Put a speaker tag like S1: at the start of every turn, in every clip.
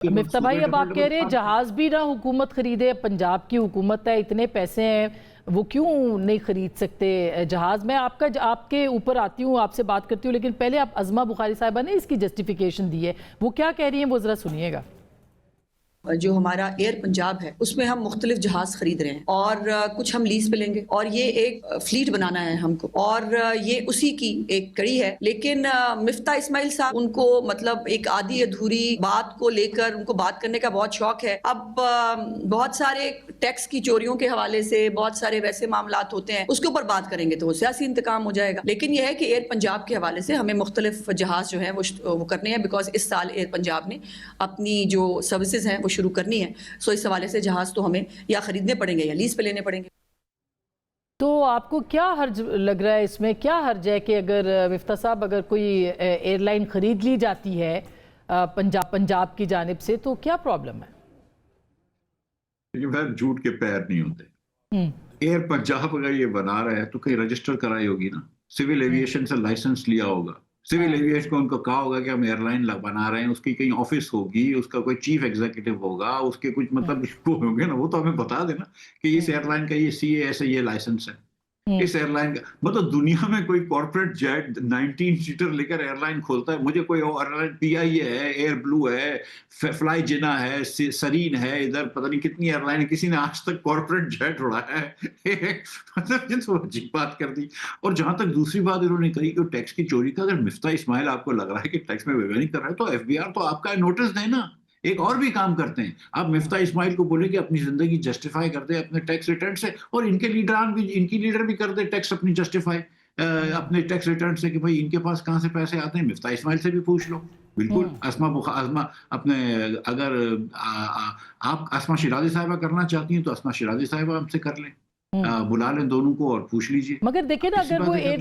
S1: مفتاح بھائی اب آپ کہہ رہے ہیں جہاز بھی نہ حکومت خریدے، پنجاب کی حکومت ہے، اتنے پیسے ہیں، وہ کیوں نہیں خرید سکتے جہاز؟ میں آپ کے اوپر آتی ہوں، آپ سے بات کرتی ہوں، لیکن پہلے آپ عظمہ بخاری صاحبہ نے اس کی جسٹیفیکیشن دی ہے، وہ کیا کہہ رہی ہیں وہ ذرا سنیے گا۔
S2: جو ہمارا ایئر پنجاب ہے اس میں ہم مختلف جہاز خرید رہے ہیں اور کچھ ہم لیز پہ لیں گے اور یہ ایک فلیٹ بنانا ہے ہم کو، اور یہ اسی کی ایک کڑی ہے۔ لیکن مفتاح اسماعیل صاحب ان کو مطلب ایک آدھی ادھوری بات کو لے کر ان کو بات کرنے کا بہت شوق ہے۔ اب بہت سارے ٹیکس کی چوریوں کے حوالے سے بہت سارے ویسے معاملات ہوتے ہیں، اس کے اوپر بات کریں گے تو وہ سیاسی انتقام ہو جائے گا۔ لیکن یہ ہے کہ ایئر پنجاب کے حوالے سے ہمیں مختلف جہاز جو ہیں وہ کرنے ہیں، بیکاز اس سال ایئر پنجاب نے اپنی جو سروسز ہیں وہ شروع کرنی ہے، سو اس حوالے سے جہاز تو ہمیں یا خریدنے پڑیں گے یا لیز پہ لینے پڑیں گے۔
S1: تو آپ کو کیا حرج لگ رہا ہے اس میں؟ کیا حرج ہے کہ اگر مفتاح صاحب اگر کوئی ایئر لائن خرید لی جاتی ہے پنجاب کی جانب سے تو کیا پرابلم ہے؟
S3: جھوٹ کے پیر نہیں ہوتے۔ ایئر پنجاب اگر یہ بنا رہا ہے تو کہیں رجسٹر کرائی ہوگی نا، سول ایویشن سے لائسنس لیا ہوگا، سول ایویشن کو ان کو کہا ہوگا کہ ہم ایئر لائن بنا رہے ہیں، اس کی کہیں آفس ہوگی، اس کا کوئی چیف ایگزیکٹو ہوگا، اس کے کچھ مطلب ہوں گے نا، وہ تو ہمیں بتا دینا کہ اس ایئر لائن کا یہ سی اے ایس ہے، یہ لائسنس ہے اس ایئر لائن کا۔ مطلب دنیا میں کوئی کارپوریٹ جیٹ 19 سیٹر لے کر ایئر لائن کھولتا ہے، مجھے کوئی ایئر لائن پی آئی اے ہے، ایئر بلو ہے، فلائی جنا ہے، سرین ہے، ادھر پتہ نہیں کتنی ایئر لائن، کسی نے آج تک کارپوریٹ جیٹ اڑایا ہے؟ مطلب یہ تو عجیب بات کر دی۔ اور جہاں تک دوسری بات انہوں نے کہی کہ ٹیکس کی چوری کا، اگر مفتاح اسماعیل آپ کو لگ رہا ہے کہ ٹیکس میں بے کر رہا ہے تو ایف بی آر تو آپ کا نوٹس دے نا، ایک اور بھی کام کرتے ہیں۔ آپ مفتاح اسماعیل کو بولے کہ اپنی زندگی جسٹیفائی کر دے اپنے ٹیکس ریٹرن سے، اور ان کے لیڈران بھی، ان کی لیڈر بھی کر دے ٹیکس اپنی جسٹیفائی اپنے ٹیکس ریٹرن سے، کہ بھائی ان کے پاس کہاں سے پیسے آتے ہیں، مفتاح اسماعیل سے بھی پوچھ لو۔ بالکل اسما اپنے، اگر آپ اسما شیرازی صاحبہ کرنا چاہتی ہیں تو اسما شیرازی صاحبہ ہم سے کر لیں، بلا لیں دونوں کو اور پوچھ لیجئے۔
S1: مگر دیکھیں نا، اگر وہ ایئر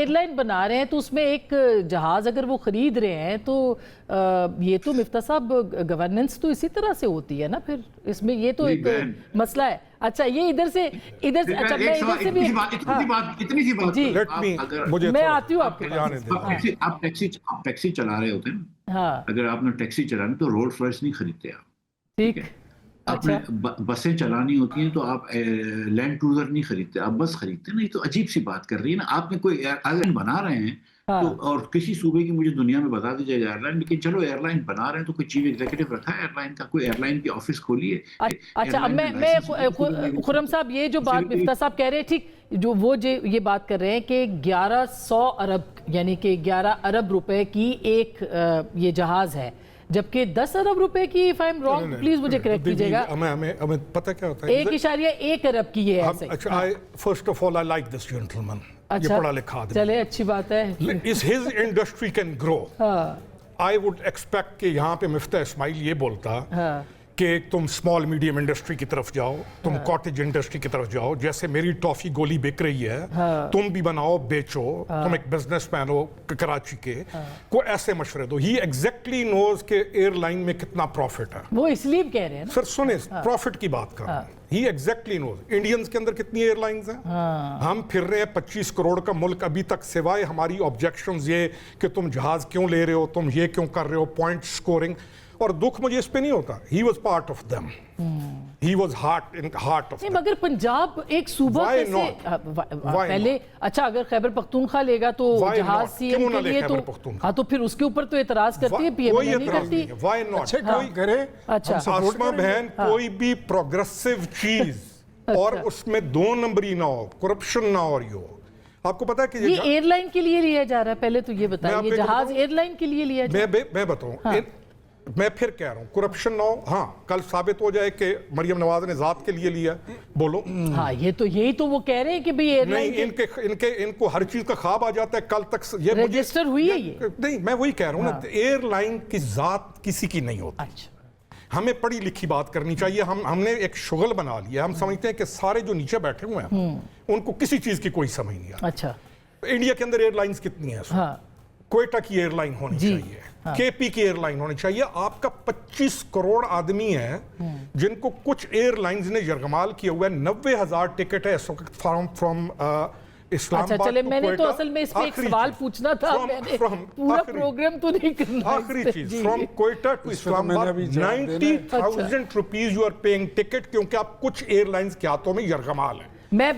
S1: لائن بنا رہے ہیں تو اس میں ایک جہاز اگر وہ خرید رہے ہیں تو یہ تو مفتاح صاحب گورننس تو اسی طرح سے ہوتی ہے نا، پھر اس میں یہ تو ایک مسئلہ ہے۔ اچھا یہ ادھر سے اچھا میں ادھر سے بھی
S3: اتنی سی بات،
S1: میں آتی ہوں آپ کے
S3: آپ ٹیکسی چلا رہے ہوتے ہیں، اگر آپ نے ٹیکسی چلانی تو رولز رائس نہیں خریدتے آپ، ٹھیک ہے؟ آپ نے بسیں چلانی ہوتی ہیں تو آپ لینڈ کروزر نہیں خریدتے، آپ بس خریدتے ہیں نا۔ یہ تو عجیب سی بات کر رہی ہے نا۔ آپ نے کوئی ایئر لائن بنا رہے ہیں تو، اور کسی صوبے کی مجھے دنیا میں بتا دیجیے ایئر لائن، لیکن چلو ایئر لائن بنا رہے ہیں تو کوئی چیف ایگزیکٹو رکھا ہے ایئر لائن کا، کوئی ایئر لائن کی آفس کھولی ہے۔
S1: اچھا میں خرم صاحب یہ جو بات مفتاح صاحب کہہ رہے ہیں، ٹھیک، جو وہ یہ بات کر رہے ہیں کہ 1100 ارب یعنی کہ 11 ارب روپے کی ایک یہ جہاز ہے، جبکہ 10 ارب روپے کی، if I'm wrong پلیز مجھے کریکٹ کیجئے گا،
S4: ہمیں پتہ کیا ہوتا ہے،
S1: 1.1 ارب کی یہ ہے۔
S4: اچھا first of all I like this gentleman، یہ پڑھا لکھا آدمی،
S1: چلے اچھی بات ہے،
S4: his industry can grow۔ I would expect کہ یہاں پہ مفتاح اسماعیل یہ بولتا کہ تم سمال میڈیم انڈسٹری کی طرف جاؤ، تم کاٹیج انڈسٹری کی طرف جاؤ، جیسے میری ٹافی گولی بک رہی ہے تم بھی بناؤ بیچو، تم ایک بزنس مین ہو کراچی کے، کو ایسے مشورے دو۔ ہی ایگزیکٹلی نوز کہ ایئر لائن میں کتنا پروفٹ ہے،
S1: وہ اس لیے کہہ رہے ہیں
S4: سر سنیں پروفٹ کی بات کر رہے ہیں۔ ہی ایگزیکٹلی نوز انڈینز کے اندر کتنی ایئر لائنز ہیں، ہم پھر رہے ہیں 25 کروڑ کا ملک، ابھی تک سوائے ہماری آبجیکشنز یہ کہ تم جہاز کیوں لے رہے ہو، تم یہ کیوں کر رہے ہو، پوائنٹ سکورنگ، اور دکھ مجھے اس پہ نہیں ہوتا۔ He was part of them, he was heart of,
S1: مگر پنجاب ایک صوبہ پہلے، اچھا اگر خیبر پختونخوا لے گا تو جہاز سی ایم کے لیے تو، ہاں تو پھر اس کے اوپر تو اعتراض کرتی ہے پی ایم نہیں کرتی۔
S4: وائی ناٹ، کوئی کرے، آسما بہن کوئی بھی پروگریسو چیز اور اس میں 2 نمبری نہ ہو، کرپشن نہ ہو رہی ہو۔ آپ کو پتا ہے کہ
S1: یہ ایئر لائن کے لیے لیا جا رہا ہے، پہلے تو یہ بتائیں یہ جہاز ایئر لائن کے لیے لیا جا رہا ہے؟
S4: میں بتاؤں، میں پھر کہہ رہا ہوں کرپشن نہ ہو، ہاں کل ثابت ہو جائے کہ مریم نواز نے ذات کے لیے لیا، بولو۔
S1: ہاں یہ تو یہی تو وہ کہہ رہے ہیں کہ بھئی ایئر لائن
S4: ان کو ہر چیز کا خواب آ جاتا ہے، کل تک یہ
S1: رجسٹر ہوئی ہے یہ
S4: نہیں، میں وہی کہہ رہا ہوں نا، ایئر لائن کی ذات کسی کی نہیں ہوتی۔ ہمیں پڑھی لکھی بات کرنی چاہیے، ہم نے ایک شغل بنا لیا، ہم سمجھتے ہیں کہ سارے جو نیچے بیٹھے ہوئے ہیں ان کو کسی چیز کی کوئی سمجھ نہیں آتی۔
S1: اچھا
S4: انڈیا کے اندر ایئر لائنز کتنی ہیں؟ کوئٹہ کی ایئر لائن ہونی چاہیے، کے پی کی ایئر لائن ہونی چاہیے۔ آپ کا 25 کروڑ آدمی ہیں جن کو کچھ ایئر لائنز نے یرغمال کیا ہوا ہے، 90,000 ٹکٹ ہے اس وقت فرام
S1: अच्छा चले, मैंने तो असल में इस पे एक सवाल पूछना था, मैंने पूरा प्रोग्राम तो नहीं करना।
S4: आखिरी चीज, from Quetta to Islamabad 90,000 rupees you are paying ticket, क्योंकि आप कुछ एयरलाइंस के हाथों में यरगमाल है।
S1: मैं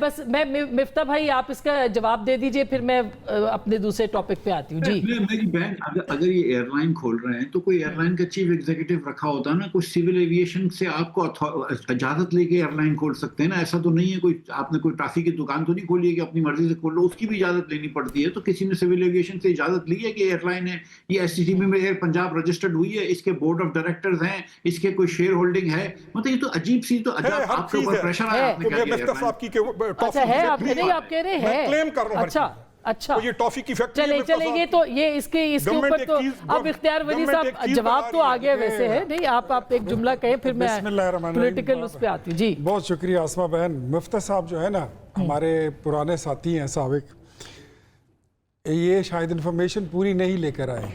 S1: मिफ्ता भाई आप इसका जवाब दे दीजिए, फिर मैं अपने दूसरे टॉपिक पे आती हूँ जी।
S3: मेरी बहन, अगर ये एयरलाइन खोल रहे हैं तो कोई एयरलाइन का चीफ एग्जीक्यूटिव रखा होता है ना, कोई सिविल एविएशन से आपको इजाजत लेके एयरलाइन खोल सकते हैं ना। ऐसा तो नहीं है कोई आपने कोई टॉफी की दुकान तो नहीं खोली है कि अपनी मर्जी से खोल लो, उसकी भी इजाजत लेनी पड़ती है। तो किसी ने सिविल एविएशन से इजाजत ली है कि एयरलाइन है, ये SCCB में एयर पंजाब रजिस्टर्ड हुई है, इसके बोर्ड ऑफ डायरेक्टर्स हैं, इसके कोई शेयर होल्डिंग है, मतलब ये तो अजीब सी, तो आपके ऊपर प्रेशर आया।
S1: अच्छा है, आप नहीं, आप कह रहे हैं
S4: क्लेम कर रहा हूं।
S1: अच्छा
S4: तो ये टॉफी की फैक्ट्री
S1: चले ये तो ये इसके ऊपर तो अब इख्तियार वली साहब जवाब तो आ गया वैसे है नहीं, आप एक जुमला कहें फिर मैं पॉलिटिकल उस पे आती हूँ जी।
S5: बहुत शुक्रिया आसमा बहन। मुफ्ता साहब जो है ना हमारे पुराने साथी हैं साबिक, ये शायद इन्फॉर्मेशन पूरी नहीं लेकर आए,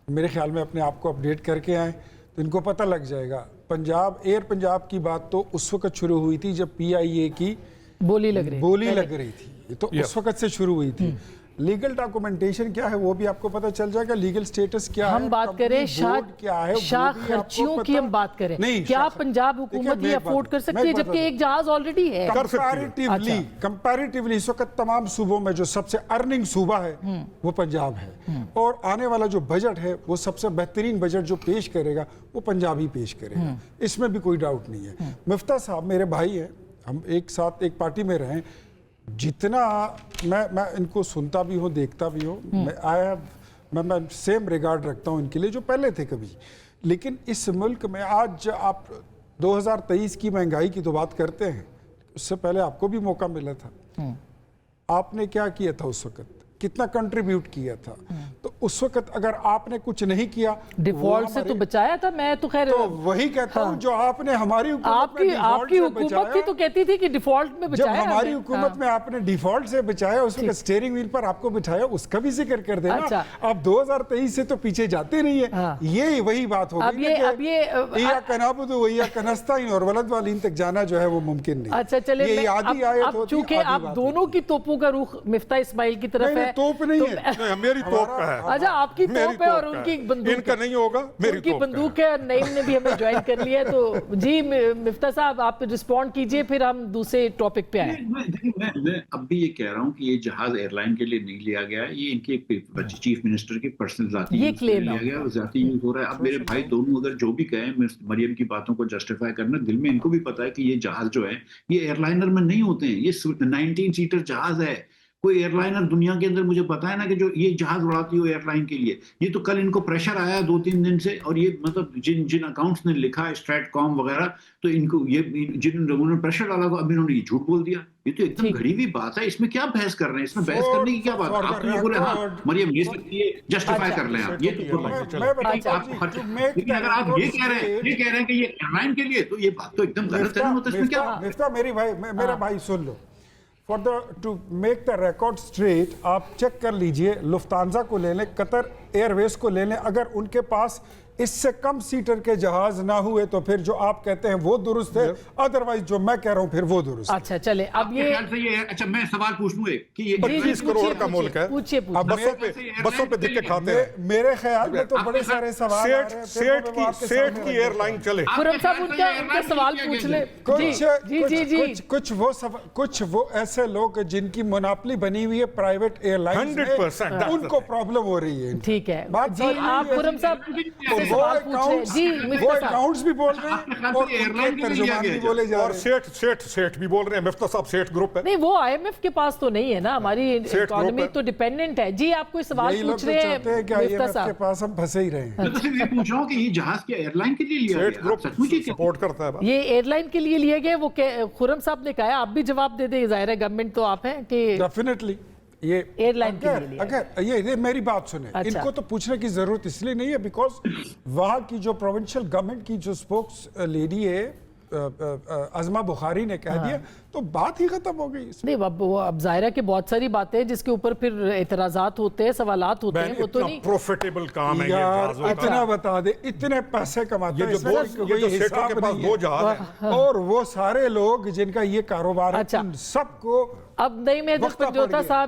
S5: मेरे ख्याल में अपने आप को अपडेट करके आए तो इनको पता लग जाएगा। पंजाब एयर पंजाब की बात तो उस वक्त शुरू हुई थी जब PIA की बोली लग रही थी, तो उस वक्त से शुरू हुई थी। लीगल डॉक्यूमेंटेशन क्या है वो भी आपको पता चल जाएगा, लीगल स्टेटस क्या है,
S1: हम बात करें शाह खर्चियों की, हम बात करें क्या पंजाब हुकूमत ये अफोर्ड कर सकती है जबकि एक जहाज ऑलरेडी है।
S5: कंपैरेटिवली इस वक्त तमाम सूबों में जो सबसे अर्निंग सूबा है वो पंजाब है, और आने वाला जो बजट है वो सबसे बेहतरीन बजट जो पेश करेगा वो पंजाब ही पेश करेगा, इसमें भी कोई डाउट नहीं है। मुफ्ता साहब मेरे भाई हैं, हम एक साथ एक पार्टी में रहे, जितना मैं इनको सुनता भी हूँ देखता भी हूँ, मैं सेम रिगार्ड रखता हूँ इनके लिए जो पहले थे कभी। लेकिन इस मुल्क में आज आप 2023 की महंगाई की तो बात करते हैं, उससे पहले आपको भी मौका मिला था, आपने क्या किया था उस वक्त, कितना कंट्रीब्यूट किया था, तो उस वक्त अगर आपने कुछ नहीं किया
S1: डिफॉल्ट से तो बचाया था। मैं तो खैर
S5: तो वही कहता हूँ जो आपने हमारी
S1: आपकी हुकूमत थी तो कहती थी कि डिफॉल्ट में बचाया,
S5: जब हमारी हुकूमत में आपने डिफॉल्ट से बचाया, उस वक्त स्टीयरिंग व्हील पर आपको बिठाया, उसका भी जिक्र कर देना।
S1: अच्छा।
S5: आप 2023 से तो पीछे जाते नहीं है, ये वही बात हो गई।
S1: अब ये
S5: कनाबुदु वैया कनस्ताइन और वलद वालीन तक जाना जो है वो मुमकिन नहीं।
S1: अच्छा चले, अब चूंकि आप दोनों की तोपों का रुख मिफ्ता इस्माइल की तरफ है,
S5: तोप नहीं है,
S4: मेरी तोप का है।
S1: अच्छा आपकी तोप है और उनकी बंदूक,
S4: इनका नहीं होगा, मेरी
S1: उनकी बंदूक है। नईम ने भी हमें ज्वाइन कर लिया है, तो जी मिफ्ता साहब आप रिस्पॉन्ड कीजिए, फिर हम दूसरे टॉपिक पे आए।
S3: मैं अब भी ये कह रहा हूँ कि ये जहाज एयरलाइन के लिए नहीं लिया गया, ये इनके चीफ मिनिस्टर की पर्सनल जाती
S1: ये क्लेम
S3: लिया गया, जाती यूज हो रहा है। अब मेरे भाई दोनों अगर जो भी कहें मरियम की बातों को जस्टिफाई करना, दिल में इनको भी पता है कि ये जहाज जो है ये एयरलाइनर में नहीं होते हैं, ये 19 सीटर जहाज है। कोई एयरलाइनर दुनिया के अंदर मुझे पता है ना कि जो ये जहाज उड़ाती हो एयरलाइन के लिए, ये तो कल इनको प्रेशर आया 2-3 दिन से, और ये मतलब जिन अकाउंट्स ने लिखा है स्ट्रैटकॉम वगैरह, तो इनको ये जिन लोगों ने प्रेशर डाला अब इन्होंने ये झूठ बोल दिया। ये तो एकदम घड़ी हुई बात है, इसमें क्या बहस कर रहे हैं, इसमें बहस करने की क्या बात है। आप तो ये बोले हाँ मरियम ये सकती है, जस्टिफाई कर लें आप, ये तो लेकिन अगर आप ये कह रहे हैं कि ये एयरलाइन के लिए, तो ये बात तो एकदम गलत है। तो इसमें क्या
S5: मेरा भाई सुन लो, to make the record straight आप चेक कर लीजिए, लुफ्तांजा को ले लें, कतर एयरवेज को ले लें, अगर उनके पास इससे कम सीटर के जहाज ना हुए तो फिर जो आप कहते हैं वो दुरुस्त है, अदरवाइज जो मैं कह रहा हूं फिर वो दुरुस्त।
S1: अच्छा चले, अब ये
S3: अच्छा मैं सवाल पूछ लूं एक कि ये
S4: 25 करोड़ का मुल्क है,
S1: पूछिए
S4: बसों पे धक्के खाते हैं।
S5: मेरे ख्याल में तो बड़े सारे सवाल
S4: सेठ की एयरलाइन चले,
S1: खुर्रम साहब उनका सवाल पूछ ले।
S5: कुछ वो ऐसे लोग जिनकी मोनोपोली बनी हुई है प्राइवेट एयरलाइन,
S4: 100%
S5: उनको प्रॉब्लम हो रही है।
S1: ठीक है जी, आप खुर्रम साहब
S5: वो अकाउंट्स भी बोल रहे हैं और एयरलाइन तर्जुमान भी बोले जा रहे हैं,
S4: और सेठ भी बोल रहे हैं। मिफ्ता साहब सेठ ग्रुप है,
S1: नहीं वो IMF के पास तो नहीं है ना, हमारी इकोनॉमी तो डिपेंडेंट है। जी आप कोई सवाल पूछ रहे हैं मिफ्ता साहब
S5: के पास, हम फंसे ही रहे हैं।
S3: मैं पूछ रहा हूं कि ये जहाज क्या एयरलाइन के लिए लिया गया?
S4: सेठ ग्रुप सपोर्ट करता है,
S1: ये एयरलाइन के लिए लिया गया। वो खुर्रम साहब ने कहा, आप भी जवाब दे दे, जाहिर है गवर्नमेंट तो आप हैं कि
S5: डेफिनेटली ये
S1: एयरलाइन के लिए
S5: अगर ये मेरी बात सुने। अच्छा। इनको तो पूछने की जरूरत इसलिए नहीं है बिकॉज वहां की जो प्रोविंशियल गवर्नमेंट की जो स्पोक्स लेडी है अज़मा बुखारी ने कह दिया तो बात ही खत्म हो गई।
S1: नहीं, अब ज़ाहिर है कि बहुत सारी बातें हैं जिसके ऊपर फिर एतराज़ात होते हैं, सवालात होते हैं, वो तो नहीं।
S4: प्रॉफिटेबल काम है ये
S5: यार
S4: जहाज़ों का।
S5: इतना बता दे, इतने पैसे कमाते
S4: ये
S5: हैं,
S4: जो दो सेठों के पास दो जहाज हैं,
S5: और वो सारे लोग जिनका ये कारोबार है,
S1: अच्छा।
S5: उन सबको
S1: अब नहीं, मैं
S5: वक्ता पड़
S1: पंजोता
S5: गया।
S1: साहब